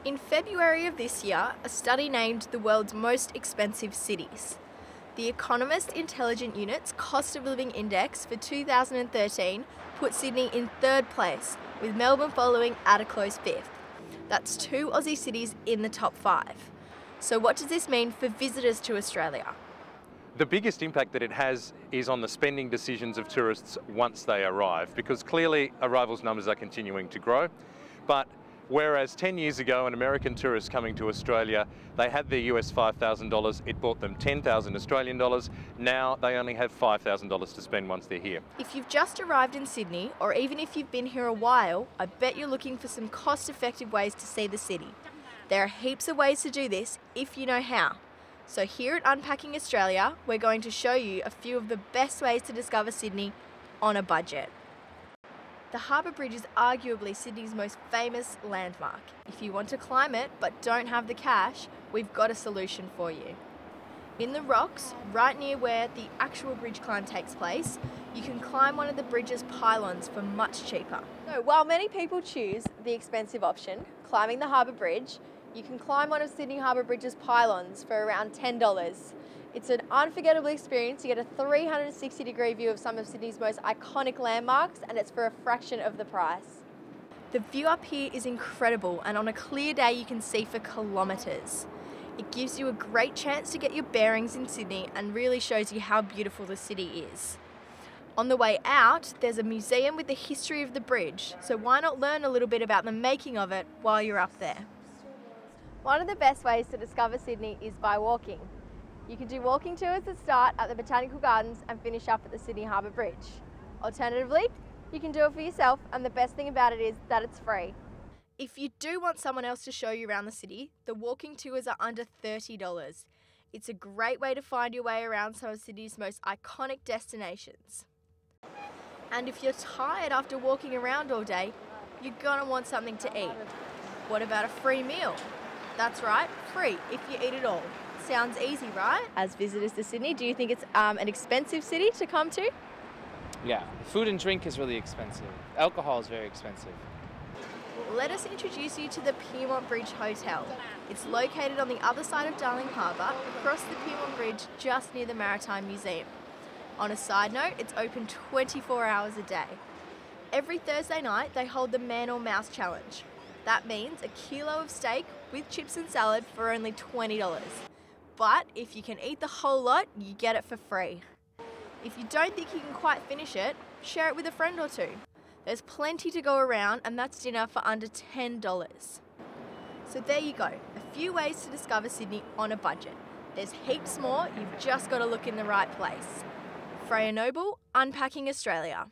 In February of this year, a study named the world's most expensive cities. The Economist Intelligent Unit's Cost of Living Index for 2013 put Sydney in third place, with Melbourne following at a close fifth. That's 2 Aussie cities in the top 5. So what does this mean for visitors to Australia? The biggest impact that it has is on the spending decisions of tourists once they arrive, because clearly arrivals numbers are continuing to grow. But whereas 10 years ago, an American tourist coming to Australia, they had their US $5,000, it bought them 10,000 Australian dollars. Now they only have $5,000 to spend once they're here. If you've just arrived in Sydney, or even if you've been here a while, I bet you're looking for some cost-effective ways to see the city. There are heaps of ways to do this if you know how. So here at Unpacking Australia, we're going to show you a few of the best ways to discover Sydney on a budget. The Harbour Bridge is arguably Sydney's most famous landmark. If you want to climb it but don't have the cash, we've got a solution for you. In the rocks, right near where the actual bridge climb takes place, you can climb one of the bridge's pylons for much cheaper. So while many people choose the expensive option, climbing the Harbour Bridge, you can climb one of Sydney Harbour Bridge's pylons for around $10. It's an unforgettable experience. You get a 360-degree view of some of Sydney's most iconic landmarks, and it's for a fraction of the price. The view up here is incredible, and on a clear day you can see for kilometres. It gives you a great chance to get your bearings in Sydney and really shows you how beautiful the city is. On the way out, there's a museum with the history of the bridge, so why not learn a little bit about the making of it while you're up there? One of the best ways to discover Sydney is by walking. You can do walking tours that start at the Botanical Gardens and finish up at the Sydney Harbour Bridge. Alternatively, you can do it for yourself, and the best thing about it is that it's free. If you do want someone else to show you around the city, the walking tours are under $30. It's a great way to find your way around some of Sydney's most iconic destinations. And if you're tired after walking around all day, you're gonna want something to eat. What about a free meal? That's right, free if you eat it all. Sounds easy, right? As visitors to Sydney, do you think it's an expensive city to come to? Yeah, food and drink is really expensive. Alcohol is very expensive. Let us introduce you to the Piedmont Bridge Hotel. It's located on the other side of Darling Harbour, across the Piedmont Bridge, just near the Maritime Museum. On a side note, it's open 24 hours a day. Every Thursday night, they hold the Man or Mouse Challenge. That means a kilo of steak with chips and salad for only $20. But if you can eat the whole lot, you get it for free. If you don't think you can quite finish it, share it with a friend or two. There's plenty to go around, and that's dinner for under $10. So there you go, a few ways to discover Sydney on a budget. There's heaps more, you've just got to look in the right place. FREYA Noble, Unpacking Australia.